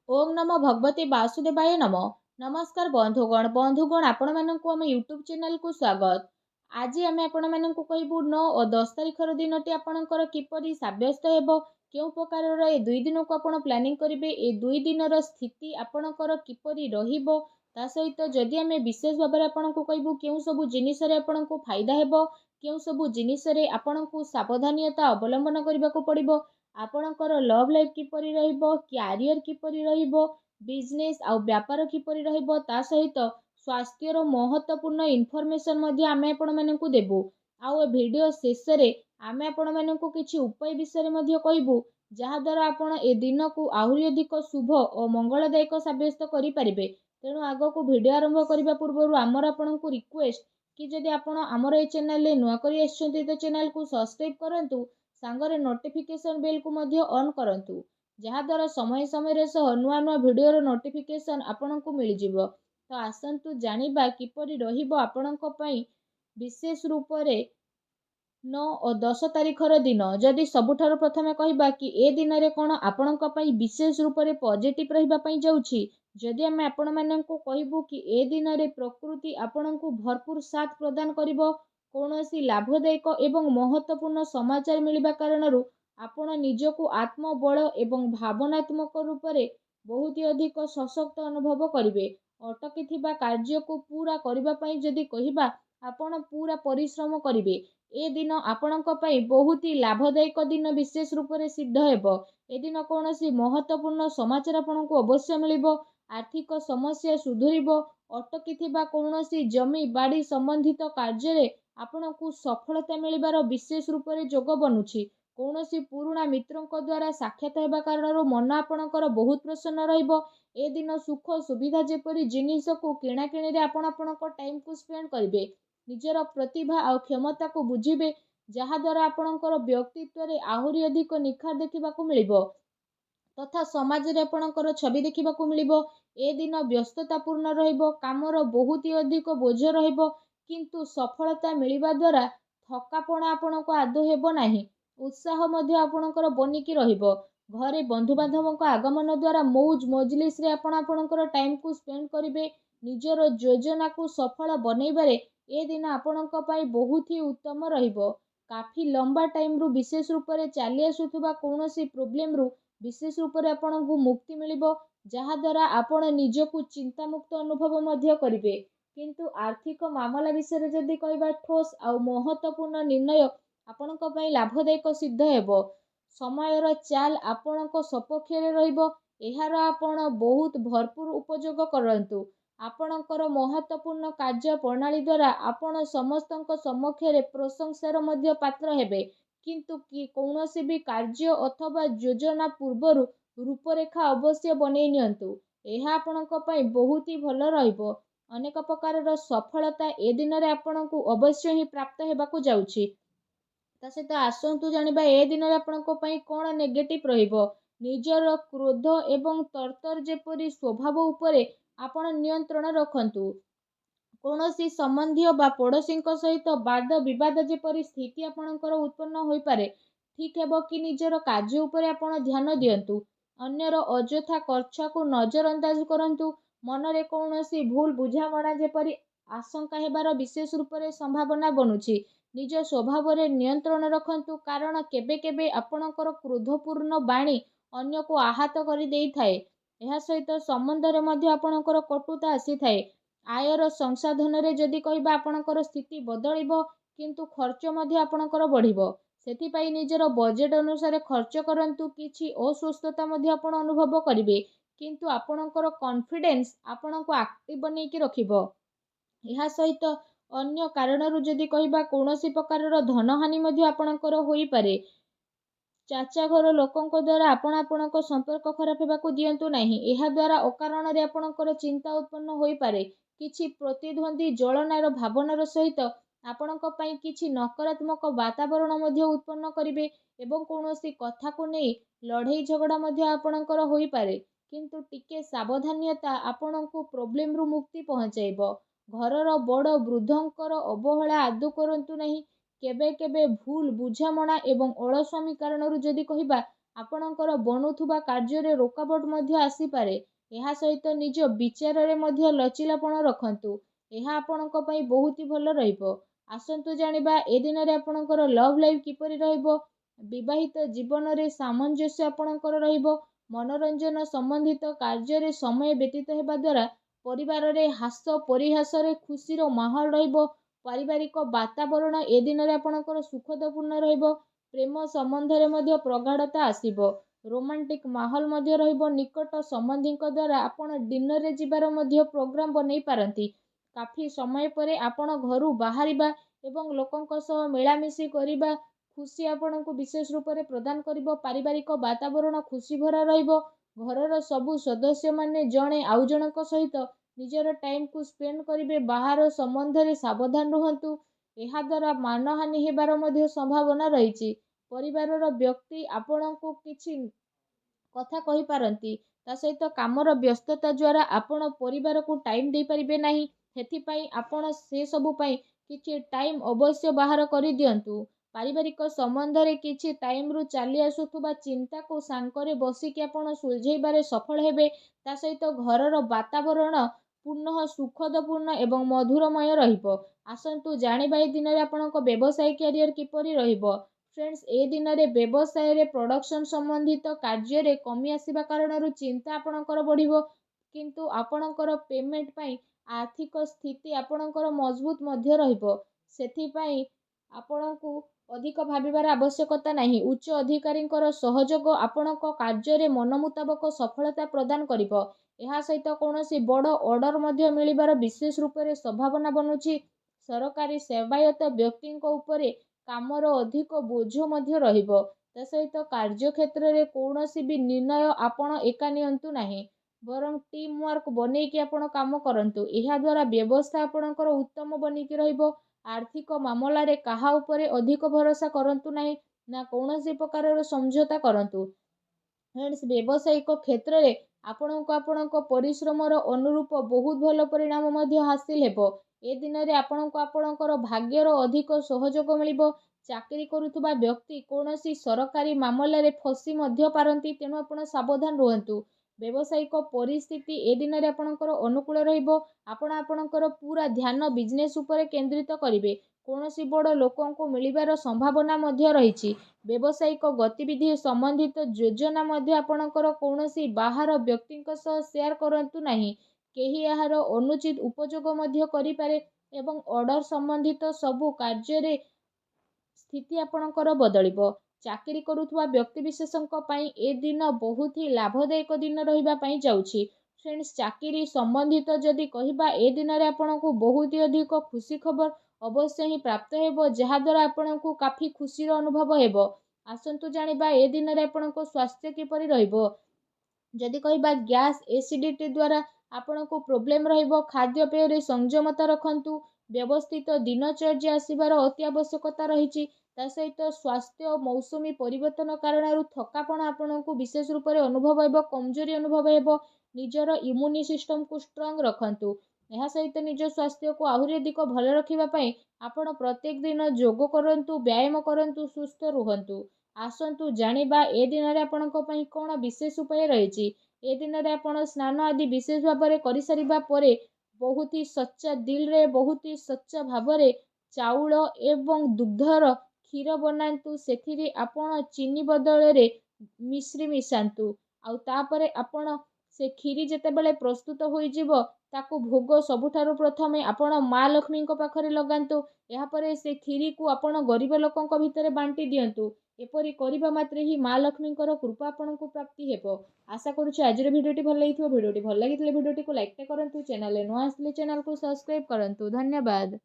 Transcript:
ओम नमो भगवते वासुदेवाय नमः। नमस्कार बंधुगण आपण मानकु आम यूट्यूब चैनल को स्वागत। आज आम आपण मानकु कहबू 9 और 10 तारिखर दिनटी आपणकर किपरि साब्यस्त हेबो, केउ प्रकार ए दुई दिन को आपण प्लानिंग करिवे, ए दुई दिनर स्थिति आपणकर किपरि रहिबो, ता सहित जदि आम विशेष भाव में आपको कहबू केउ सब जिनिस रे आपणको फायदा हेबो, केउ सब जिनिस रे आपणको सावधानियता अवलंबन करबा को पड़िबो, आपणकर लव लाइफ किपरि रहिबो, क्यारियर किपरि रहिबो, बिजनेस आउ व्यापार किपरि रहिबो, ता सहित स्वास्थ्यर महत्वपूर्ण इनफॉरमेशन मध्ये आमे आपण मानकु देबू। आउ ए वीडियो शेष रे आमे आपण मानकु किछि उपाय विषय मध्ये कहबू, जहा द्वारा आपण ए दिन को आहुरी अधिक शुभ और मंगलदायक साब्यस्त करि परिबे। तेणु आगो को वीडियो आरंभ करबा पूर्व आमर आपनकु रिक्वेस्ट कि जदि आपण आमर ए चैनल ले नुआ करी आछंती तो चैनल को सब्सक्राइब करंतु, सांगरे नोटिफिकेशन बेल को मध्य ऑन करंतु, जहा द्वारा समय समय सह नुआ नुआ वीडियो रो नोटिफिकेशन आपनकु मिल जिवो। तो आसंतु जानिबा किपरि रहिबो आपनक पई विशेष रूप रे 9 और 10 तारिखर दिन। जदि सबुठार प्रथमे कहबा कि ए दिन रे कोन आपनक पई विशेष रूप रे पॉजिटिव रहिबा पई जाउछि, जदि आमे आपण माननकु कहबू कि ए दिन रे प्रकृति आपनकु भरपूर साथ प्रदान करिवो, कौनसी लाभदायक एवं महत्वपूर्ण समाचार मिलिबा कारणरू आपण निजको आत्मबल एवं भावनात्मक रूप से बहुत ही अधिक सशक्त अनुभव करिवे। अटकी थिबा कार्य को पूरा करबा पई जदि कहिबा आपण पूरा परिश्रम करिवे, ए दिन आपणक पई बहुत ही लाभदायक दिन विशेष रूप से सिद्ध हेबो। ए दिन कौनसी महत्वपूर्ण समाचार आपणको अवश्य मिलिबो, आर्थिक समस्या सुधुरिबो, अटकी थिबा कौनसी जमी बाड़ी संबंधित कार्य रे आपणको सफलता मिलिबार विशेष रूप से जोग बनुछि। कौनसी पुराणा मित्रंक द्वारा साक्षात हेबा कारणरू मन आपणकर बहुत प्रसन्न रहिबो। ए दिन सुख सुविधा जेपरि जिनिस को किणा किणी रे आपण आपणक टाइम को स्पेंड करिवे, निजर प्रतिभा और क्षमता को बुझिबे, जहा द्वारा आपणकर व्यक्तित्व रे आहुरी अधिक निखार देखिबा को मिलिबो, तथा समाज रे आपणकर छवि देखिबा को मिलिबो। ए दिन व्यस्ततापूर्ण रहिबो, कामर बहुत ही अधिक बोझ रहिबो, किंतु सफलता मिलिबा द्वारा थकापणा आपणको आदो हेबो नाही, उत्साह मध्य आपणकर बनिकी रहिबो। घरे बंधु बांधवक आगमन द्वारा मौज मजलिस रे आपणकर टाइम को स्पेंड करिवे। निजर योजना को सफल बनैबारे ए दिन आपणक पई बहुत ही उत्तम रहिबो। काफी लंबा टाइम रु विशेष रूप से चली आसुथबा कौनसी प्रॉब्लम रु विशेष रूप से आपणको मुक्ति मिलिबो, जहा द्वारा आपण निजको चिंता मुक्त अनुभव मध्य करिवे। किंतु आर्थिक मामला विषय जदि कहबा ठोस आ महत्वपूर्ण निर्णय आपणक पई लाभदायक सिद्ध हेबो। समयर चाल आपणक सपक्ष रे रहिबो, एहार आपण बहुत भरपूर उपयोग करंतु। आपणकर महत्वपूर्ण कार्य प्रणाली द्वारा आपण समस्तक समक्ष रे प्रशंसार मध्य पात्र हेबे, किंतु कि कौनसी भी कार्य अथवा योजना पूर्वरु रूपरेखा अवश्य बनै नियंतु, एहा आपणक पई बहुत ही भल रहिबो। अनेक प्रकार सफलता ए दिन रे आपणको अवश्य ही प्राप्त हेबाकू जाउछि। ता सहित आसंतु जानिबा ए दिन रे आपणको पई कोन नेगेटिव रहिबो। निजर क्रोध एवं तर्तर जेपरि स्वभाव उपरे आपण नियंत्रण रखंतु। कौनसी संबंधी बा पड़ोसी सहित वाद विवाद जेपरि स्थिति आपणकर उत्पन्न होई पारे, ठीक हेबो कि निजर कार्य उपरे आपण ध्यान दियंतु। अन्यर अजथा खर्च को नजरअंदाज करंतु। मनरे कौनसी भूल बुझामणा जेपरि आशंका हेबार विशेष रूप से संभावना बनुछि। निज स्वभाव रे नियंत्रण रखंतु, कारण केबे केबे आपणकर क्रोधपूर्ण बाणी अन्य को आहत करि देई थाए। एहा सहित संबंध रे मध्य आपणकर कटुता आसी थाए। आयर संसाधन रे जदि कहबा आपणकर स्थिति बदलिबो, किंतु खर्च मध्य आपणकर बढ़िबो। सेति पई निजर बजेट अनुसार खर्च करंतु। किछि अस्वस्थता मध्य आपण अनुभव करिवे, किंतु आपणकर कॉन्फिडेंस आपणको एक्टिव बनेकी रखिबो। एहा सहित अन्य कारणरू जदि कहबा कौनसी प्रकार धनहानि मध्य आपणकर होई पारे। चाचा घर लोकंक द्वारा आपणक संपर्क खराब हेबाकू दियंतु नाही। एहा द्वारा अकारण रे आपणकर चिंता उत्पन्न होई पारे। किछि प्रतिद्वंदी जलनार भावनार सहित आपणक पई किछि नकारात्मक वातावरण मध्य उत्पन्न करिवे, एवं कौनसी कथा को नहीं लड़ाई झगड़ा मध्य आपणकर होई पारे, किंतु टिके सावधानियता आपणको प्रॉब्लम रु मुक्ति पहुंचाइबो। घरर बड़ वृद्धंकर अवहेला आदौ करंतु नहीं। केबे केबे भूल बुझामणा एवं अलस्वामी कारणरू जदि कहबा ଆପଣଙ୍କର ବନୁଥିବା କାର୍ଯ୍ୟରେ ରୋକାବଟ ମଧ୍ୟ ଆସିପାରେ। ଏହା ସହିତ ନିଜ ବିଚାରରେ ମଧ୍ୟ ଲଚିଲାପଣ ରଖନ୍ତୁ। ଏହା ଆପଣଙ୍କ ପାଇଁ ବହୁତ ହି ଭଲ ରହିବ। ଆସନ୍ତୁ ଜାଣିବା ଏ ଦିନରେ ଆପଣଙ୍କର ଲଭ୍ ଲାଇଫ୍ କିପରି ରହିବ। ବିବାହିତ ଜୀବନରେ ସାମଞ୍ଜସ୍ୟ ଆପଣଙ୍କର ରହିବ। ମନୋରଞ୍ଜନ ସମ୍ବନ୍ଧିତ କାର୍ଯ୍ୟରେ ସମୟ ବ୍ୟତୀତ ହେବା ଦ୍ୱାରା ପରିବାରରେ ହାସ ପରିହାସରେ ଖୁସିର ମାହୋଲ ରହିବ। ପାରିବାରିକ ବାତାବରଣ ଏ ଦିନରେ ଆପଣଙ୍କର ସୁଖଦପୂର୍ଣ୍ଣ ରହିବ। ପ୍ରେମ ସମ୍ବନ୍ଧରେ ମଧ୍ୟ ପ୍ରଗାଢ଼ତା ଆସିବ। ରୋମାଣ୍ଟିକ ମାହୋଲ ମଧ୍ୟ ରହିବ। ନିକଟ ସମ୍ବନ୍ଧୀଙ୍କ ଦ୍ୱାରା ଆପଣ ଡିନରରେ ଯିବାର ମଧ୍ୟ ପ୍ରୋଗ୍ରାମ ବନେଇ ପାରନ୍ତି। କାଫି ସମୟ ପରେ ଆପଣ ଘରୁ ବାହାରିବା ଏବଂ ଲୋକଙ୍କ ସହ ମିଳାମିଶି କରିବା ଖୁସି ଆପଣଙ୍କୁ ବିଶେଷ ରୂପରେ ପ୍ରଦାନ କରିବ। ପାରିବାରିକ ବାତାବରଣ ଖୁସି ଭରା ରହିବ। ଘରର ସବୁ ସଦସ୍ୟମାନେ ଜଣେ ଆଉ ଜଣଙ୍କ ସହିତ ନିଜର ଟାଇମକୁ ସ୍ପେଣ୍ଡ କରିବେ। ବାହାର ସମ୍ବନ୍ଧରେ ସାବଧାନ ରୁହନ୍ତୁ। ଏହାଦ୍ୱାରା ମାନହାନି ହେବାର ମଧ୍ୟ ସମ୍ଭାବନା ରହିଛି। ପରିବାରର ବ୍ୟକ୍ତି ଆପଣଙ୍କୁ କିଛି କଥା କହିପାରନ୍ତି। ତା ସହିତ କାମର ବ୍ୟସ୍ତତା ଦ୍ୱାରା ଆପଣ ପରିବାରକୁ ଟାଇମ ଦେଇପାରିବେ ନାହିଁ। ସେଥିପାଇଁ ଆପଣ ସେସବୁ ପାଇଁ କିଛି ଟାଇମ ଅବଶ୍ୟ ବାହାର କରିଦିଅନ୍ତୁ। ପାରିବାରିକ ସମ୍ବନ୍ଧରେ କିଛି ଟାଇମରୁ ଚାଲି ଆସୁଥିବା ଚିନ୍ତାକୁ ସାଙ୍ଗରେ ବସିକି ଆପଣ ସୁଲଝେଇବାରେ ସଫଳ ହେବେ। ତା ସହିତ ଘରର ବାତାବରଣ ପୁନଃ ସୁଖଦପୂର୍ଣ୍ଣ ଏବଂ ମଧୁରମୟ ରହିବ। ଆସନ୍ତୁ ଜାଣିବା ଏ ଦିନରେ ଆପଣଙ୍କ ବ୍ୟବସାୟ କ୍ୟାରିୟର କିପରି ରହିବ। ଫ୍ରେଣ୍ଡସ୍, ଏ ଦିନରେ ବ୍ୟବସାୟରେ ପ୍ରଡକ୍ସନ ସମ୍ବନ୍ଧିତ କାର୍ଯ୍ୟରେ କମି ଆସିବା କାରଣରୁ ଚିନ୍ତା ଆପଣଙ୍କର ବଢ଼ିବ। କିନ୍ତୁ ଆପଣଙ୍କର ପେମେଣ୍ଟ ପାଇଁ ଆର୍ଥିକ ସ୍ଥିତି ଆପଣଙ୍କର ମଜବୁତ ମଧ୍ୟ ରହିବ। ସେଥିପାଇଁ ଆପଣଙ୍କୁ ଅଧିକ ଭାବିବାର ଆବଶ୍ୟକତା ନାହିଁ। ଉଚ୍ଚ ଅଧିକାରୀଙ୍କର ସହଯୋଗ ଆପଣଙ୍କ କାର୍ଯ୍ୟରେ ମନ ମୁତାବକ ସଫଳତା ପ୍ରଦାନ କରିବ। ଏହା ସହିତ କୌଣସି ବଡ଼ ଅର୍ଡର ମଧ୍ୟ ମିଳିବାର ବିଶେଷ ରୂପରେ ସମ୍ଭାବନା ବନୁଛି। ସରକାରୀ ସେବାୟତ ବ୍ୟକ୍ତିଙ୍କ ଉପରେ କାମର ଅଧିକ ବୋଝ ମଧ୍ୟ ରହିବ। ତା ସହିତ କାର୍ଯ୍ୟକ୍ଷେତ୍ରରେ କୌଣସି ବି ନିର୍ଣ୍ଣୟ ଆପଣ ଏକା ନିଅନ୍ତୁ ନାହିଁ। ବରଂ ଟିମ୍ ୱାର୍କ ବନେଇକି ଆପଣ କାମ କରନ୍ତୁ। ଏହା ଦ୍ୱାରା ବ୍ୟବସ୍ଥା ଆପଣଙ୍କର ଉତ୍ତମ ବନିକି ରହିବ। ଆର୍ଥିକ ମାମଲାରେ କାହା ଉପରେ ଅଧିକ ଭରସା କରନ୍ତୁ ନାହିଁ, ନା କୌଣସି ପ୍ରକାରର ସମଝୋତା କରନ୍ତୁ। ଫ୍ରେଣ୍ଡସ୍, ବ୍ୟବସାୟିକ କ୍ଷେତ୍ରରେ ଆପଣଙ୍କୁ ଆପଣଙ୍କ ପରିଶ୍ରମର ଅନୁରୂପ ବହୁତ ଭଲ ପରିଣାମ ମଧ୍ୟ ହାସିଲ ହେବ। ଏ ଦିନରେ ଆପଣଙ୍କୁ ଆପଣଙ୍କର ଭାଗ୍ୟର ଅଧିକ ସହଯୋଗ ମିଳିବ। ଚାକିରି କରୁଥିବା ବ୍ୟକ୍ତି କୌଣସି ସରକାରୀ ମାମଲାରେ ଫସି ମଧ୍ୟ ପାରନ୍ତି। ତେଣୁ ଆପଣ ସାବଧାନ ରୁହନ୍ତୁ। ବ୍ୟବସାୟିକ ପରିସ୍ଥିତି ଏ ଦିନରେ ଆପଣଙ୍କର ଅନୁକୂଳ ରହିବ। ଆପଣ ଆପଣଙ୍କର ପୁରା ଧ୍ୟାନ ବିଜନେସ୍ ଉପରେ କେନ୍ଦ୍ରିତ କରିବେ। କୌଣସି ବଡ଼ ଲୋକଙ୍କୁ ମିଳିବାର ସମ୍ଭାବନା ମଧ୍ୟ ରହିଛି। ବ୍ୟବସାୟିକ ଗତିବିଧି ସମ୍ବନ୍ଧିତ ଯୋଜନା ମଧ୍ୟ ଆପଣଙ୍କର କୌଣସି ବାହାର ବ୍ୟକ୍ତିଙ୍କ ସହ ସେୟାର କରନ୍ତୁ ନାହିଁ। କେହି ଏହାର ଅନୁଚିତ ଉପଯୋଗ ମଧ୍ୟ କରିପାରେ ଏବଂ ଅର୍ଡର ସମ୍ବନ୍ଧିତ ସବୁ କାର୍ଯ୍ୟରେ ସ୍ଥିତି ଆପଣଙ୍କର ବଦଳିବ। ଚାକିରି କରୁଥିବା ବ୍ୟକ୍ତିବିଶେଷଙ୍କ ପାଇଁ ଏ ଦିନ ବହୁତ ହି ଲାଭଦାୟକ ଦିନ ରହିବା ପାଇଁ ଯାଉଛି। ଫ୍ରେଣ୍ଡସ୍, ଚାକିରି ସମ୍ବନ୍ଧିତ ଯଦି କହିବା, ଏ ଦିନରେ ଆପଣଙ୍କୁ ବହୁତ ଅଧିକ ଖୁସି ଖବର ଅବଶ୍ୟ ହିଁ ପ୍ରାପ୍ତ ହେବ, ଯାହାଦ୍ୱାରା ଆପଣଙ୍କୁ କାଫି ଖୁସିର ଅନୁଭବ ହେବ। ଆସନ୍ତୁ ଜାଣିବା ଏ ଦିନରେ ଆପଣଙ୍କ ସ୍ୱାସ୍ଥ୍ୟ କିପରି ରହିବ। ଯଦି କହିବା ଗ୍ୟାସ୍ ଏସିଡିଟି ଦ୍ୱାରା ଆପଣଙ୍କୁ ପ୍ରୋବ୍ଲେମ ରହିବ। ଖାଦ୍ୟପେୟରେ ସଂଯମତା ରଖନ୍ତୁ। ବ୍ୟବସ୍ଥିତ ଦିନଚର୍ଯ୍ୟା ଆସିବାର ଅତି ଆବଶ୍ୟକତା ରହିଛି। ତା ସହିତ ସ୍ୱାସ୍ଥ୍ୟ ମୌସୁମୀ ପରିବର୍ତ୍ତନ କାରଣରୁ ଥକାପଣ ଆପଣଙ୍କୁ ବିଶେଷ ରୂପରେ ଅନୁଭବ ହେବ। କମଜୋରି ଅନୁଭବ ହେବ। ନିଜର ଇମ୍ୟୁନି ସିଷ୍ଟମକୁ ଷ୍ଟ୍ରଙ୍ଗ ରଖନ୍ତୁ। ଏହା ସହିତ ନିଜ ସ୍ୱାସ୍ଥ୍ୟକୁ ଆହୁରି ଅଧିକ ଭଲ ରଖିବା ପାଇଁ ଆପଣ ପ୍ରତ୍ୟେକ ଦିନ ଯୋଗ କରନ୍ତୁ, ବ୍ୟାୟାମ କରନ୍ତୁ, ସୁସ୍ଥ ରୁହନ୍ତୁ। ଆସନ୍ତୁ ଜାଣିବା ଏ ଦିନରେ ଆପଣଙ୍କ ପାଇଁ କ'ଣ ବିଶେଷ ଉପାୟ ରହିଛି। ଏ ଦିନରେ ଆପଣ ସ୍ନାନ ଆଦି ବିଶେଷ ଭାବରେ କରିସାରିବା ପରେ ବହୁତ ହି ସଚ୍ଚା ଦିଲରେ, ବହୁତ ହି ସଚ୍ଚା ଭାବରେ ଚାଉଳ ଏବଂ ଦୁଗ୍ଧର କ୍ଷୀର ବନାନ୍ତୁ। ସେଥିରେ ଆପଣ ଚିନି ବଦଳରେ ମିଶ୍ରି ମିଶାନ୍ତୁ। ଆଉ ତାପରେ ଆପଣ ସେ କ୍ଷୀରି ଯେତେବେଳେ ପ୍ରସ୍ତୁତ ହୋଇଯିବ, ତାକୁ ଭୋଗ ସବୁଠାରୁ ପ୍ରଥମେ ଆପଣ ମା ଲକ୍ଷ୍ମୀଙ୍କ ପାଖରେ ଲଗାନ୍ତୁ। ଏହାପରେ ସେ କ୍ଷୀରିକୁ ଆପଣ ଗରିବ ଲୋକଙ୍କ ଭିତରେ ବାଣ୍ଟି ଦିଅନ୍ତୁ। ଏପରି କରିବା ମାତ୍ରେ ହିଁ ମା ଲକ୍ଷ୍ମୀଙ୍କର କୃପା ଆପଣଙ୍କୁ ପ୍ରାପ୍ତି ହେବ। ଆଶା କରୁଛି ଆଜିର ଭିଡ଼ିଓଟି ଭଲ ଲାଗିଥିବ। ଭିଡ଼ିଓଟି ଭଲ ଲାଗିଥିଲେ ଭିଡ଼ିଓଟିକୁ ଲାଇକ୍ କରନ୍ତୁ। ଚ୍ୟାନେଲରେ ନୂଆ ଆସିଲେ ଚ୍ୟାନେଲକୁ ସବସ୍କ୍ରାଇବ୍ କରନ୍ତୁ। ଧନ୍ୟବାଦ।